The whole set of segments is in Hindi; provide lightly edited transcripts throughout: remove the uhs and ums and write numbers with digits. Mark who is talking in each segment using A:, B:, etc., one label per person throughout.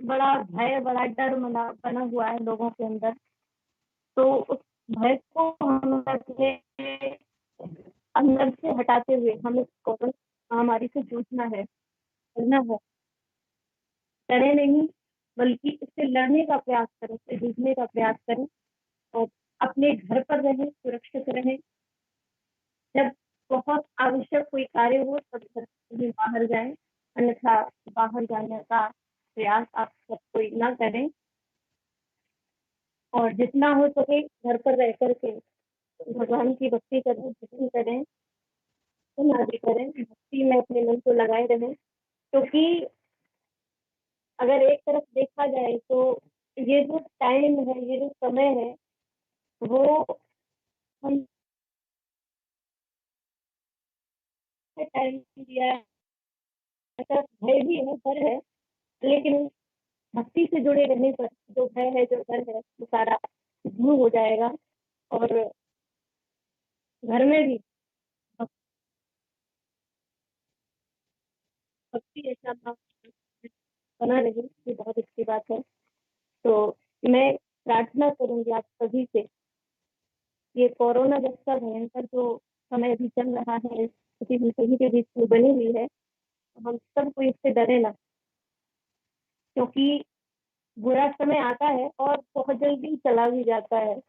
A: बड़ा भय, बड़ा डर बना हुआ है लोगों के अंदर। तो उस भय को हमें अपने अंदर से हटाते हुए हमें कोरोना महामारी से जूझना है, लड़ना है। डरे नहीं, बल्कि इससे लड़ने का प्रयास करें, इससे जूझने का प्रयास करें और अपने घर पर रहें, सुरक्षित रहें। जब बहुत आवश्यक कोई कार्य हो तब घर से ही बाहर जाएँ, अन्यथा बाहर जाने का प्रयास आप सब कोई ना करें। और जितना हो सके घर पर रह कर के भगवान की भक्ति करें, भजन करें, आदि करें, भक्ति में अपने मन को लगाए रहें। क्योंकि अगर एक तरफ देखा जाए तो ये जो टाइम है, ये जो समय है, वो हम टाइम दिया है, ऐसा भय भी है, डर है, लेकिन भक्ति से जुड़े रहने पर जो भय है, जो डर है, वो सारा दूर हो जाएगा। और घर में भी भक्ति ऐसा भाव बना रहे, ये बहुत अच्छी बात है। तो मैं प्रार्थना करूंगी आप सभी से, ये कोरोना जैसा भयंकर जो समय अभी चल रहा है, स्थिति हम सभी के बीच में बनी हुई है, हम सबको इससे डरे ना। क्योंकि बुरा समय आता है और बहुत जल्दी चला भी जाता है।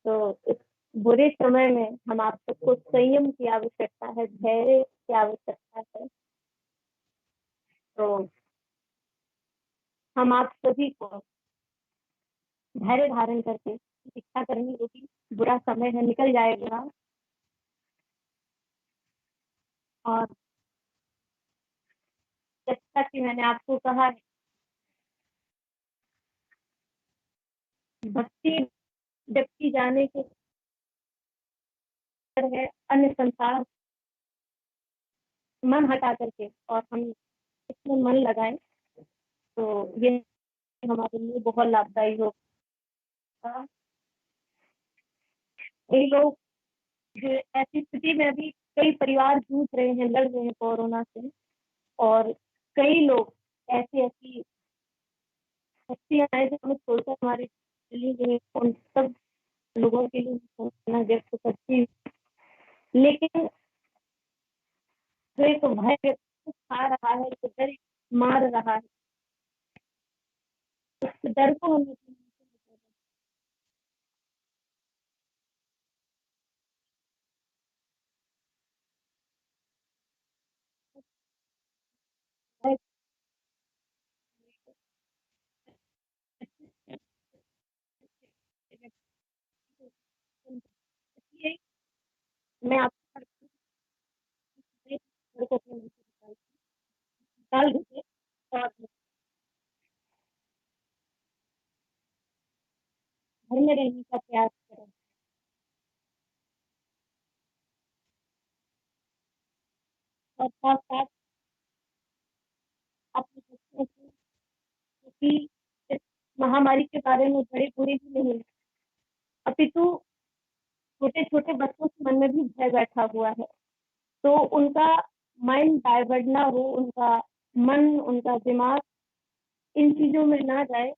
A: तो इस बुरे समय में हम आप सबको संयम की आवश्यकता है, धैर्य की आवश्यकता है। तो हम आप सभी को धैर्य धारण करके शिक्षा करेंगे, क्योंकि बुरा समय है, निकल जाएगा। और जैसा कि मैंने आपको कहा है, भक्ति जब की जाने के है, अन्य संसार मन हटा करके और हम इसमें मन लगाएं, तो ये हमारे लिए बहुत लाभदायी होगा। कई लोग जो ऐसी स्थिति में अभी कई परिवार जूझ रहे हैं, लड़ रहे हैं कोरोना से। और कई लोग ऐसी ऐसी हस्तियां हैं जो हमें सोचकर हमारे चली गई, उन सब लोगों के लिए सोचना व्यक्त करती हूँ। लेकिन जो एक भय व्यक्त खा रहा है, जो डर मार रहा है, उस डर को हमें मैं आपको निकाल दीजिए और घर में रहने का प्रयास करें। और साथ साथ अपने बच्चों को, क्योंकि इस महामारी के बारे में बड़े बूढ़े ही नहीं, अपितु छोटे छोटे बच्चों के मन में भी भय बैठा हुआ है। तो उनका माइंड डाइवर्ट ना हो, उनका मन, उनका दिमाग इन चीजों में ना जाए।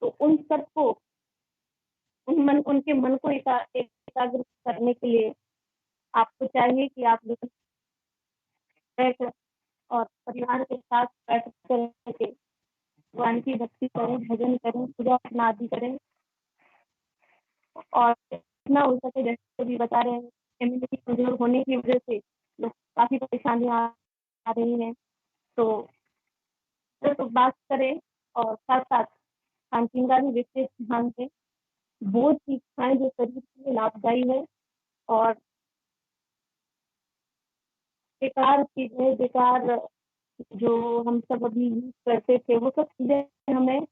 A: तो उन सबको उनके मन को एकाग्र करने के लिए आपको चाहिए कि आप लोग बैठ और परिवार के साथ बैठ करके भगवान की भक्ति करें, भजन करें, पूजा अर्चना आदि करें। और जितना हो सके, जैसे भी बता रहे हैं, इम्यूनिटी कमजोर होने की वजह से लोग काफी परेशानियां आ रही हैं। तो सिर्फ बात करें और साथ साथ खान पीन का भी विशेष ध्यान दें। वो चीज खाएं जो शरीर के लिए लाभदायी है। और बेकार चीजें, बेकार जो हम सब अभी यूज करते थे, वो सब चीजें हमें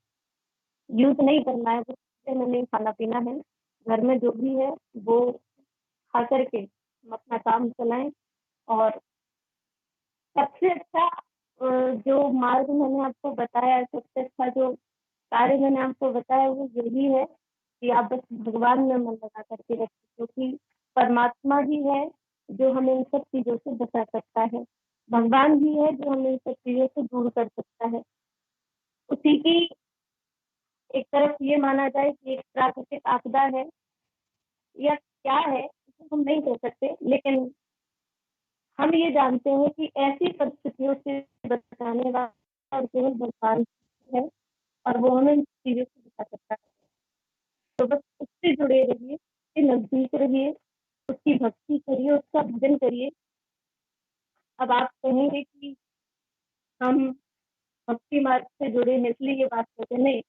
A: यूज नहीं करना है, वो चीजें हमें नहीं खाना पीना है। घर में जो भी है वो खा करके हम अपना काम चलाएं। और सबसे अच्छा जो मार्ग मैंने आपको बताया, सबसे अच्छा जो कार्य मैंने आपको बताया, वो यही है कि आप बस भगवान में मन लगा करके रखें, क्योंकि परमात्मा ही है जो हमें इन सब चीजों से बचा सकता है। भगवान ही है जो हमें इन सब चीजों से दूर कर सकता है। उसी की एक तरफ ये माना जाए कि एक प्राकृतिक आपदा है या क्या है, इसको हम नहीं कह सकते, लेकिन हम ये जानते हैं कि ऐसी परिस्थितियों से बचाने वाला और केवल भगवान है, और वो हमें इन चीज़ों से बचा सकता है। तो बस उससे जुड़े रहिए, उसके नज़दीक रहिए, उसकी भक्ति करिए, उसका भजन करिए। अब आप कहेंगे कि हम भक्ति मार्ग से जुड़े हैं इसलिए ये बात कहते हैं, नहीं,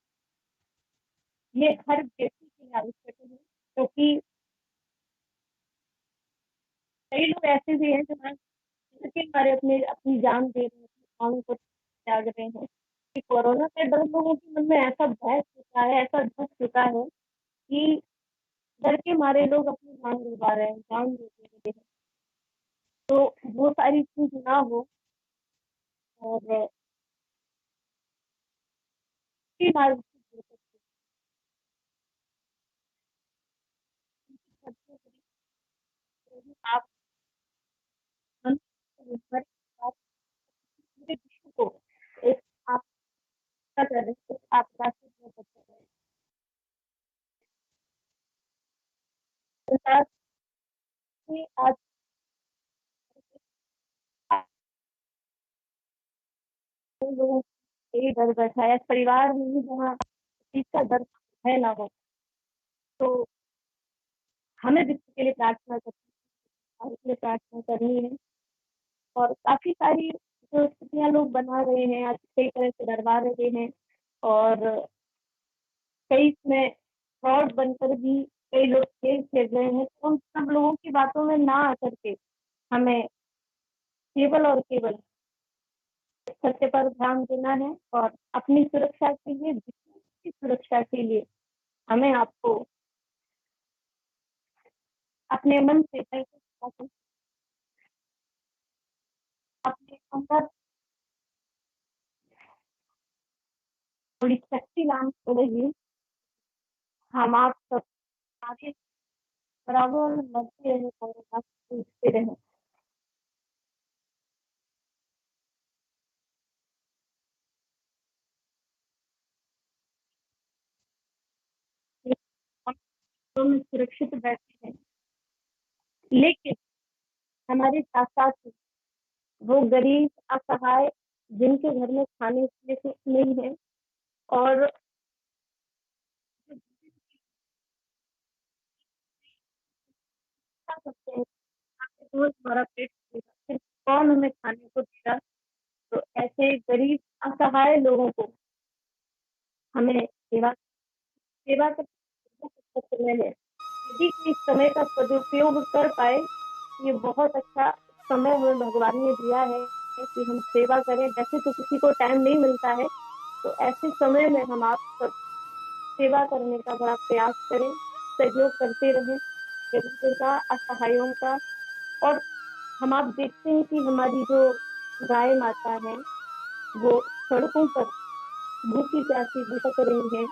A: ये हर व्यक्ति के लिए आवश्यक है, क्योंकि कई लोग ऐसे भी हैं जो के मारे अपने अपनी जान दे रहे हैं, अपनी जान को त्याग रहे हैं। कि कोरोना का डर लोगों के मन में ऐसा भय चुका है, ऐसा धस चुका है कि डर के मारे लोग अपनी जान गंवा रहे हैं, जान दे दे रहे हैं। तो वो सारी चीज़ ना हो, और इसी मार्ग से जुड़ सकते हैं। सबसे बड़ी आप मन को निर्भर आप पूरे विश्व को एक आपदा कर रहे हैं, आपदा से जोड़ सकते हैं। सरकार ने आज लोगों को ये डर बैठा है, परिवार में ही जहाँ चीज़ का डर है ना हो, तो हमें विश्व के लिए प्रार्थना करनी है, भारत के लिए प्रार्थना करनी है। और काफ़ी सारी जो स्थितियाँ लोग बना रहे हैं, आज कई तरह से डरवा रहे हैं, और कई इसमें फ्रॉड बनकर भी कई लोग खेल खेल रहे हैं। तो उन सब लोगों की बातों में ना आकर के हमें केवल और केवल सत्य पर ध्यान देना है, और अपनी सुरक्षा के लिए, दूसरों की सुरक्षा के लिए हमें आपको अपने मन से अपने अंदर थोड़ी शक्ति लानी पड़ेगी। हम आप सब आगे बराबर लड़ते रहे और बात पूछते रहे। हम तो में सुरक्षित बैठे हैं, लेकिन हमारे साथ साथ वो गरीब असहाय जिनके घर में खाने के लिए कुछ नहीं है, और खा सकते हैं, तो हमारा पेट भरेगा, फिर कौन हमें खाने को देगा। तो ऐसे गरीब असहाय लोगों को हमें सेवा का समय है। यदि इस समय का सदुपयोग कर पाए, ये बहुत अच्छा समय हमें भगवान ने दिया है कि हम सेवा करें। वैसे तो किसी को टाइम नहीं मिलता है, तो ऐसे समय में हम आप सब सेवा करने का बड़ा प्रयास करें, सहयोग करते रहें गरीबों का, असहायों का। और हम आप देखते हैं कि हमारी जो गाय माता है, वो सड़कों पर भूखी प्यासी भटक रही हैं,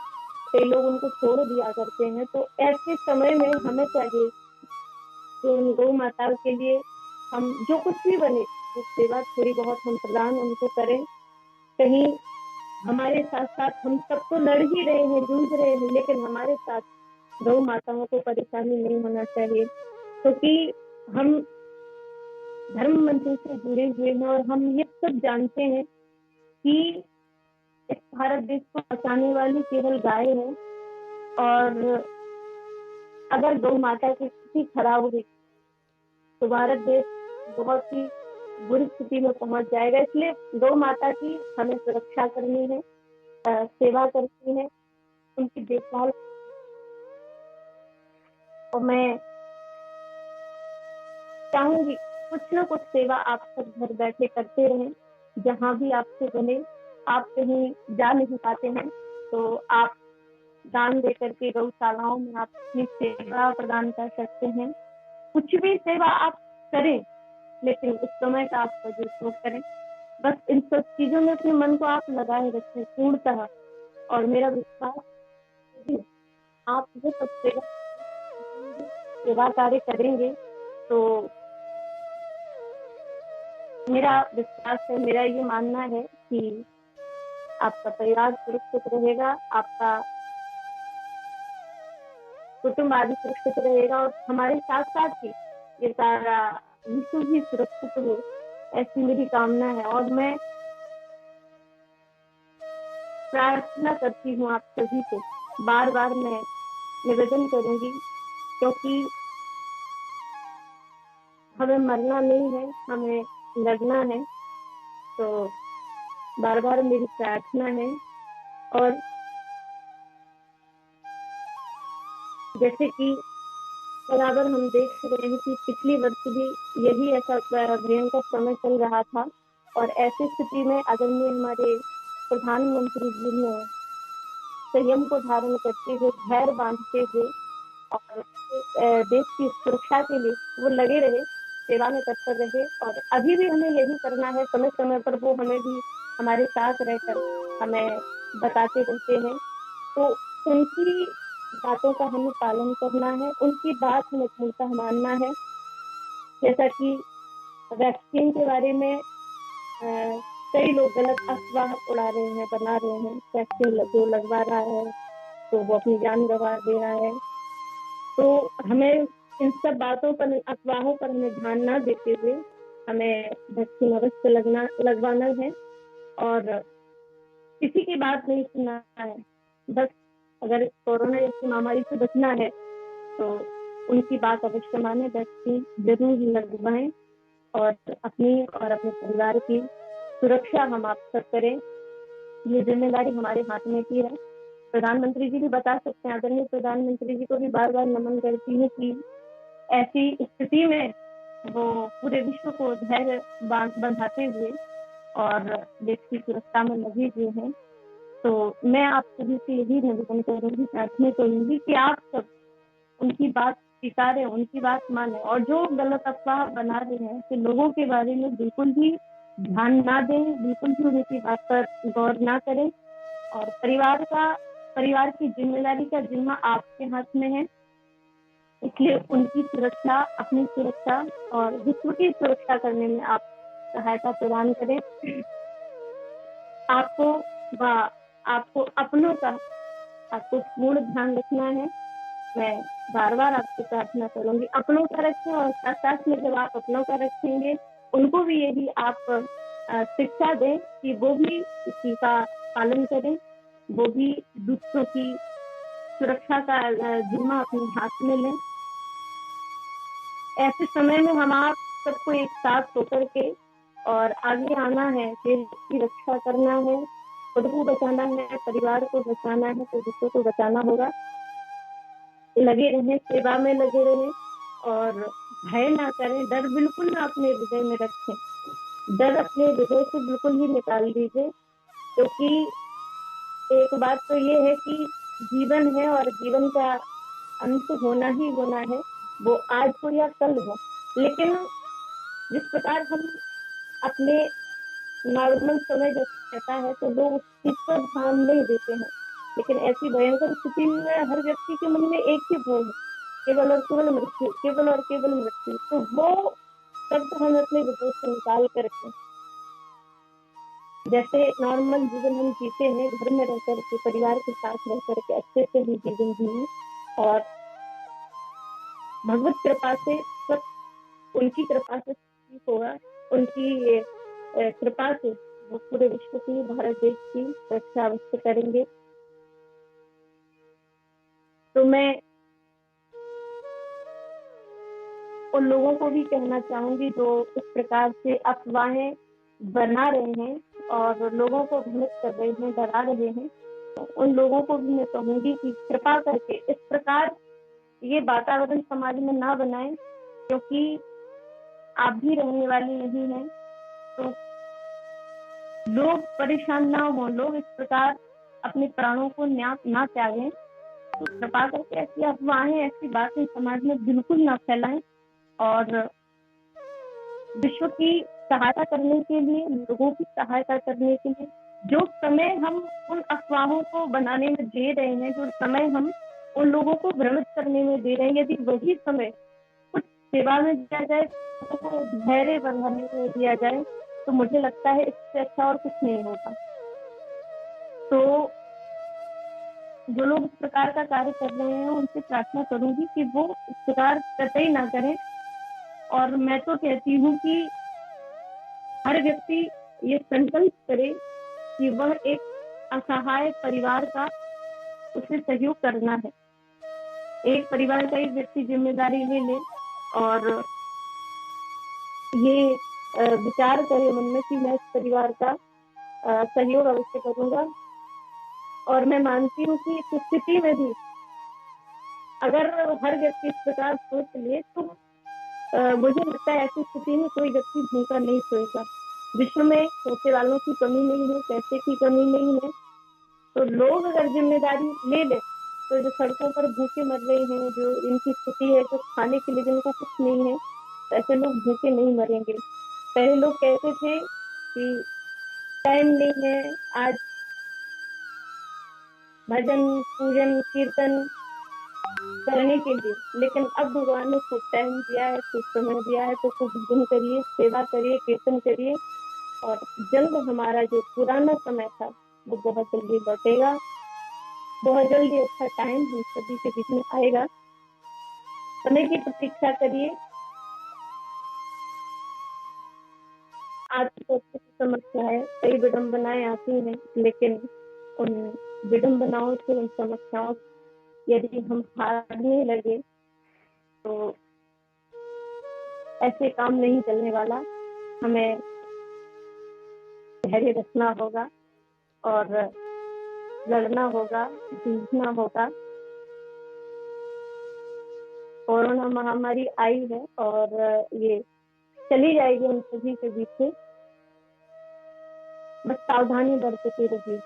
A: कई लोग उनको छोड़ दिया करते हैं। तो ऐसे समय में हमें चाहिए कि उन गौ माताओं के लिए हम जो कुछ भी बने, वो सेवा थोड़ी बहुत हम प्रदान उनको करें। कहीं हमारे साथ साथ हम सब तो लड़ ही रहे हैं, जूझ रहे हैं, लेकिन हमारे साथ गौ माताओं को परेशानी नहीं होना चाहिए, क्योंकि हम धर्म मंत्र से जुड़े हुए हैं, और हम ये सब जानते हैं कि इस भारत देश को बचाने वाली केवल गाय है। और अगर गौ माता की स्थिति खराब हुई तो भारत देश बहुत ही बुरी स्थिति में पहुंच जाएगा। इसलिए गौ माता की हमें सुरक्षा करनी है, सेवा करनी है, उनकी देखभाल। और मैं चाहूंगी कुछ ना कुछ सेवा आप सब घर बैठे करते रहें, जहाँ भी आपसे बने। आप कहीं जा नहीं पाते हैं तो आप दान दे करके गौशालाओं में आप अपनी सेवा प्रदान कर सकते हैं। कुछ भी सेवा आप करें, लेकिन उस समय का आप सदुपयोग करें। बस इन सब चीजों में अपने मन को आप लगाए रखें पूर्णतः। और मेरा विश्वास है कि आप ये सब सेवा कार्य करेंगे, तो मेरा विश्वास है, मेरा ये मानना है कि आपका परिवार सुरक्षित रहेगा, आपका कुटुंब आदि सुरक्षित रहेगा और हमारे साथ साथ ही ये सारा विश्व भी सुरक्षित हो, ऐसी मेरी कामना है। और मैं प्रार्थना करती हूँ आप सभी से, बार बार मैं निवेदन करूंगी, क्योंकि हमें मरना नहीं है, हमें लड़ना है। तो बार बार मेरी प्रार्थना है। और जैसे कि बराबर हम देख रहे हैं कि पिछली वर्ष भी यही ऐसा भयंकर समय चल रहा था, और ऐसी स्थिति में आदरणीय हमारे प्रधानमंत्री जी ने संयम को धारण करते हुए, धैर्य बांधते हुए और देश की सुरक्षा के लिए वो लगे रहे, सेवा में तत्पर रहे। और अभी भी हमें यही करना है, समय समय पर वो हमें भी हमारे साथ रहकर हमें बताते रहते हैं। तो उनकी बातों का हमें पालन करना है, उनकी बात हमें पूर्णतः मानना है। जैसा कि वैक्सीन के बारे में कई लोग गलत अफवाह उड़ा रहे हैं, बना रहे हैं, वैक्सीन जो लगवा रहा है तो वो अपनी जान गंवा दे रहा है। तो हमें इन सब बातों पर, अफवाहों पर हमें ध्यान ना देते हुए हमें वैक्सीन अवश्य लगवाना है और किसी की बात नहीं सुनना है। बस अगर कोरोना जैसी महामारी से बचना है तो उनकी बात अवश्य माने, वैक्सीन जरूर लगवाएं और अपनी और अपने परिवार की सुरक्षा हम आप सब करें। ये जिम्मेदारी हमारे हाथ में की है। प्रधानमंत्री जी भी बता सकते हैं, आदरणीय प्रधानमंत्री जी को भी बार बार नमन करती हूँ कि ऐसी स्थिति में वो पूरे विश्व को धैर्य बंधाते हुए और देश की सुरक्षा में लगे हुए हैं। तो मैं आप सभी से यही निवेदन करूंगी, प्रार्थना करूंगी कि आप सब उनकी बात स्वीकारें, उनकी बात माने और जो गलत अफवाह बना रहे हैं तो लोगों के बारे में बिल्कुल भी ध्यान ना दें, बिल्कुल भी उनकी बात पर गौर ना करें। और परिवार की जिम्मेदारी का जिम्मा आपके हाथ में है, इसलिए उनकी सुरक्षा, अपनी सुरक्षा और विश्व की सुरक्षा करने में आप सहायता प्रदान करें। आपको अपनों का पूर्ण ध्यान रखना है। मैं बार बार आपसे प्रार्थना करूंगी, अपनों का रखें और साथ साथ में जब आप अपनों का रखेंगे उनको भी यही आप शिक्षा दें कि वो भी इसी का पालन करें, वो भी दूसरों की सुरक्षा का जिम्मा अपने हाथ में लें। ऐसे समय में हम आप सबको एक साथ होकर के और आगे आना है, देश की रक्षा करना है, खुद को बचाना है, परिवार को बचाना है, तो दूसरों को बचाना होगा। लगे रहें, सेवा में लगे रहें और भय ना करें, डर बिल्कुल ना अपने हृदय में रखें, डर अपने हृदय से बिल्कुल ही निकाल दीजिए। क्योंकि एक बात तो ये है कि जीवन है और जीवन का अंत होना ही होना है, वो आज हो या कल हो। लेकिन जिस प्रकार हम अपने नॉर्मल समय जब रहता है तो लोग उस चीज पर ध्यान नहीं देते हैं, लेकिन ऐसी भयंकर स्थिति में हर व्यक्ति के मन में एक ही भय है, केवल और केवल मृत्यु, केवल और केवल मृत्यु। तो वो शब्द हम अपने हृदय से निकाल करके जैसे नॉर्मल जीवन हम जीते हैं, घर में रह करके, परिवार के साथ रह करके अच्छे से ही जीवन जिए और भगवत कृपा से सब, उनकी कृपा से ठीक होगा। उनकी कृपा से वो पूरे विश्व की, भारत देश की रक्षा अवश्य करेंगे। तो मैं उन लोगों को भी कहना चाहूंगी जो इस प्रकार से अफवाहें बना रहे हैं और लोगों को भ्रमित कर रहे हैं, डरा रहे हैं, तो उन लोगों को भी मैं कहूंगी कि कृपा करके इस प्रकार ये वातावरण समाज में ना बनाएं, क्योंकि आप भी रहने वाले नहीं हैं। तो लोग परेशान ना हो, लोग इस प्रकार अपने प्राणों को ना त्यागें। तो कृपा करके ऐसी अफवाहें, ऐसी बातें समाज में बिल्कुल ना फैलाएं और विश्व की सहायता करने के लिए, लोगों की सहायता करने के लिए जो समय हम उन अफवाहों को बनाने में दे रहे हैं, जो समय हम उन लोगों को भ्रमित करने में दे रहे हैं, यदि वही समय कुछ सेवा में दिया जाए, लोगों को धैर्य बढ़ाने में दिया जाए, तो मुझे लगता है इससे अच्छा और कुछ नहीं होगा। जो लोग इस प्रकार का कार्य कर रहे हैं उनसे प्रार्थना करूंगी कि वो इस प्रकार कतई ना करें। और मैं तो कहती हूँ कि हर व्यक्ति ये संकल्प करे कि वह एक असहाय परिवार का उसे सहयोग करना है। एक परिवार का एक व्यक्ति जिम्मेदारी ले ले और ये विचार करे मन में कि मैं इस परिवार का सहयोग अवश्य करूंगा। और मैं मानती हूँ कि इस स्थिति में भी अगर हर व्यक्ति इस प्रकार सोच ले तो मुझे लगता है ऐसी स्थिति में कोई व्यक्ति भूखा नहीं सोएगा। विश्व में पैसे वालों की कमी नहीं है, पैसे की कमी नहीं है। तो लोग अगर जिम्मेदारी ले ले तो जो सड़कों पर भूखे मर रहे हैं, जो इनकी स्थिति है, जो खाने के लिए जिनको कुछ नहीं है, तो ऐसे लोग भूखे नहीं मरेंगे। पहले लोग कहते थे कि टाइम नहीं है आज भजन पूजन कीर्तन करने के लिए, लेकिन अब भगवान ने खूब टाइम दिया है, खूब समय दिया है, तो खूब भजन करिए, सेवा करिए, कीर्तन करिए और जल्द हमारा जो पुराना समय था वो बहुत जल्दी लौटेगा। बहुत जल्दी अच्छा टाइम हम सभी के बीच में आएगा। समय की प्रतीक्षा करिए। आज तो समस्याएं कई विडंबनाएं आती हैं, लेकिन उन विडंबनाओं से, उन समस्याओं यदि हम हारने लगे तो ऐसे काम नहीं चलने वाला। हमें धैर्य रखना होगा और लड़ना होगा, जूझना होगा। कोरोना महामारी आई है और ये चली जाएगी हम सभी के बीच से। बस सावधानी बरतते रहिए।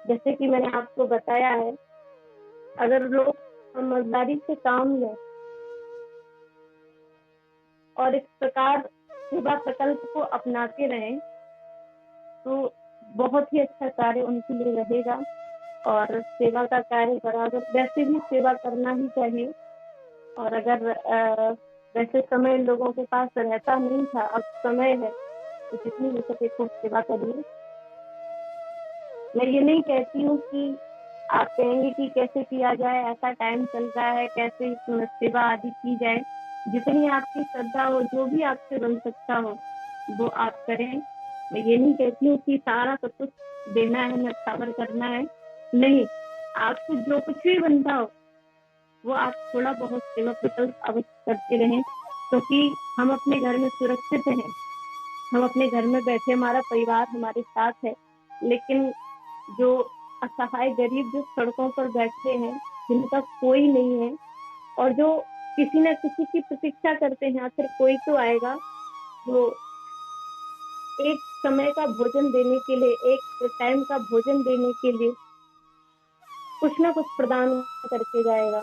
A: जैसे कि मैंने आपको बताया है, अगर लोग समझदारी से काम लें और इस प्रकार सेवा प्रकल्प को अपनाते रहें तो बहुत ही अच्छा कार्य उनके लिए रहेगा। और सेवा का कार्य बराबर वैसे भी सेवा करना ही चाहिए। और अगर वैसे समय लोगों के पास रहता नहीं था, अब समय है तो जितनी हो सके खूब सेवा करिए। मैं ये नहीं कहती हूँ कि आप कहेंगे कि कैसे किया जाए, ऐसा टाइम चल रहा है, कैसे सेवा आदि की जाए। जितनी आपकी श्रद्धा हो, जो भी आपसे बन सकता हो वो आप करें। मैं ये नहीं कहती हूँ कि सारा सब कुछ देना है, नछावर करना है, नहीं। आपसे जो कुछ भी बनता हो वो आप थोड़ा बहुत सेवा प्रकल्प अवश्य करते रहें, क्योंकि हम अपने घर में सुरक्षित हैं, हम अपने घर में बैठे, हमारा परिवार हमारे साथ है। लेकिन जो असहाय गरीब जो सड़कों पर बैठे हैं, जिनका कोई नहीं है और जो किसी न किसी की प्रतीक्षा करते हैं, आखिर कोई तो आएगा जो एक समय का भोजन देने के लिए, एक टाइम का भोजन देने के लिए कुछ ना कुछ प्रदान करके जाएगा।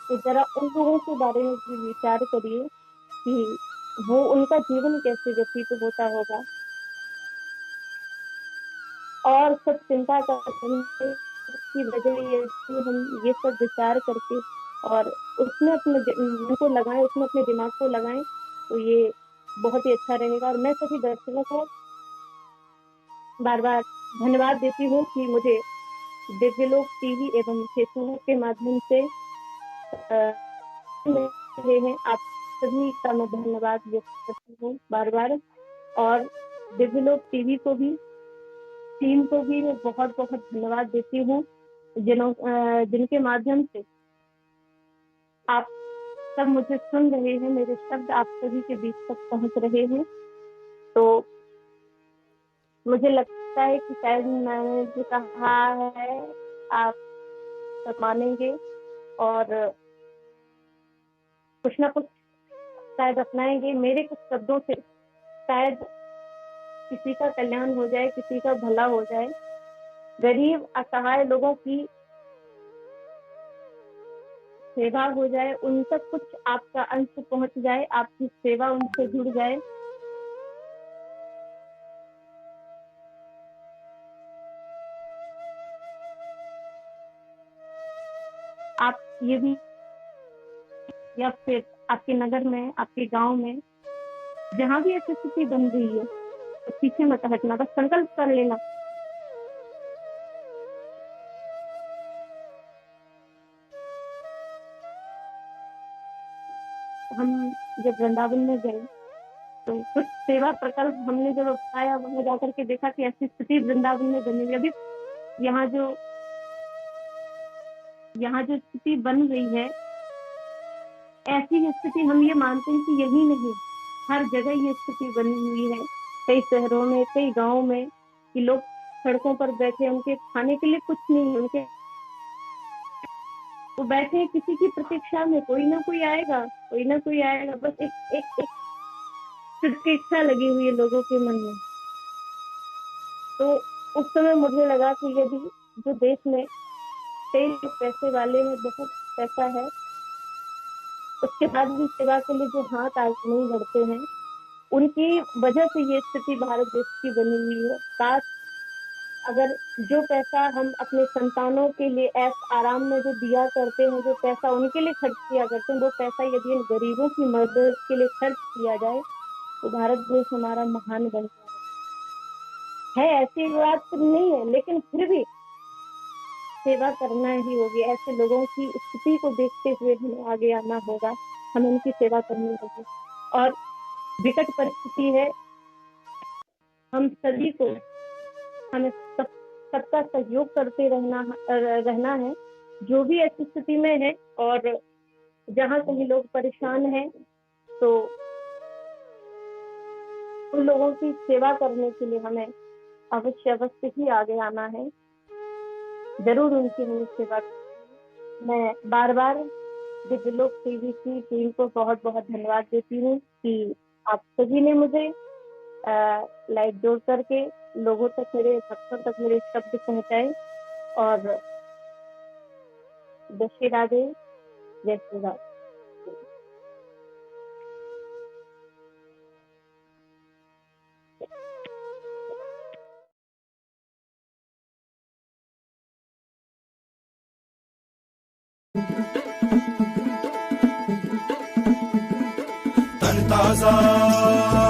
A: तो जरा उन लोगों के बारे में भी विचार करिए कि वो उनका जीवन कैसे व्यतीत होता होगा। और सब चिंता करने की वजह ये कि हम ये सब विचार करके और उसमें अपने मन को लगाएं, उसमें अपने दिमाग को लगाएं, तो ये बहुत ही अच्छा रहेगा। और मैं सभी दर्शकों को बार बार धन्यवाद देती हूँ कि मुझे दिव्यलोक टीवी एवं फेसबुक के माध्यम से रहे हैं। आप सभी का मैं धन्यवाद व्यक्त करती हूँ बार बार। और दिव्यलोक टीवी को भी, टीम को भी मैं बहुत बहुत धन्यवाद देती हूँ, जिनके माध्यम से आप सब मुझे सुन रहे हैं, मेरे शब्द आप सभी के बीच तक पहुंच रहे हैं। तो मुझे लगता है कि शायद मैंने जो कहा है आप सब मानेंगे और कुछ ना कुछ शायद अपनाएंगे। मेरे कुछ शब्दों से शायद किसी का कल्याण हो जाए, किसी का भला हो जाए, गरीब असहाय लोगों की सेवा हो जाए, उन तक कुछ आपका अंश पहुंच जाए, आपकी सेवा उनसे जुड़ जाए। आप ये भी, या फिर आपके नगर में, आपके गांव में जहां भी ऐसी स्थिति बन रही है, तो पीछे मत हटना, बस संकल्प कर लेना। हम जब वृंदावन में गए तो कुछ सेवा प्रकल्प हमने जब अपनाया, वहां जाकर के देखा कि ऐसी स्थिति वृंदावन में बनी हुई। अभी यहाँ जो स्थिति बन रही है, ऐसी स्थिति हम ये मानते हैं कि यही नहीं, हर जगह ये स्थिति बनी हुई है। कई शहरों में, कई गांवों में कि लोग सड़कों पर बैठे, उनके खाने के लिए कुछ नहीं है, उनके वो बैठे हैं किसी की प्रतीक्षा में, कोई ना कोई आएगा, कोई ना कोई आएगा, बस एक एक एक प्रतीक्षा लगी हुई है लोगों के मन में। तो उस समय मुझे लगा कि यदि जो देश में कई लोग पैसे वाले हैं, बहुत पैसा है, उसके बाद भी सेवा के लिए जो हाथ आगे नहीं बढ़ते हैं, उनकी वजह से ये स्थिति भारत देश की बनी हुई है। काश अगर जो पैसा हम अपने संतानों के लिए ऐश आराम में जो दिया करते हैं, जो पैसा उनके लिए खर्च किया करते हैं, वो पैसा यदि इन गरीबों की मदद के लिए खर्च किया जाए तो भारत देश हमारा महान बन जाए। ऐसी बात नहीं है, लेकिन फिर भी सेवा करना ही होगी। ऐसे लोगों की स्थिति को देखते हुए हमें आगे आना होगा, हमें उनकी सेवा करनी होगी। और विकट परिस्थिति है, हम सभी को हमें सबका सहयोग करते रहना है, जो भी ऐसी स्थिति में है। और जहाँ कहीं लोग परेशान हैं तो उन लोगों की सेवा करने के लिए हमें अवश्य ही आगे आना है, जरूर उनकी हमें सेवा। मैं बार बार दिव्यलोक टीवी की टीम को बहुत बहुत धन्यवाद देती हूँ कि आप सभी ने मुझे लाइव जोड़ करके लोगों तक, मेरे भक्तों तक मेरे शब्द पहुंचाए। और जय श्री राधे, जय श्री राम।
B: तन ताजा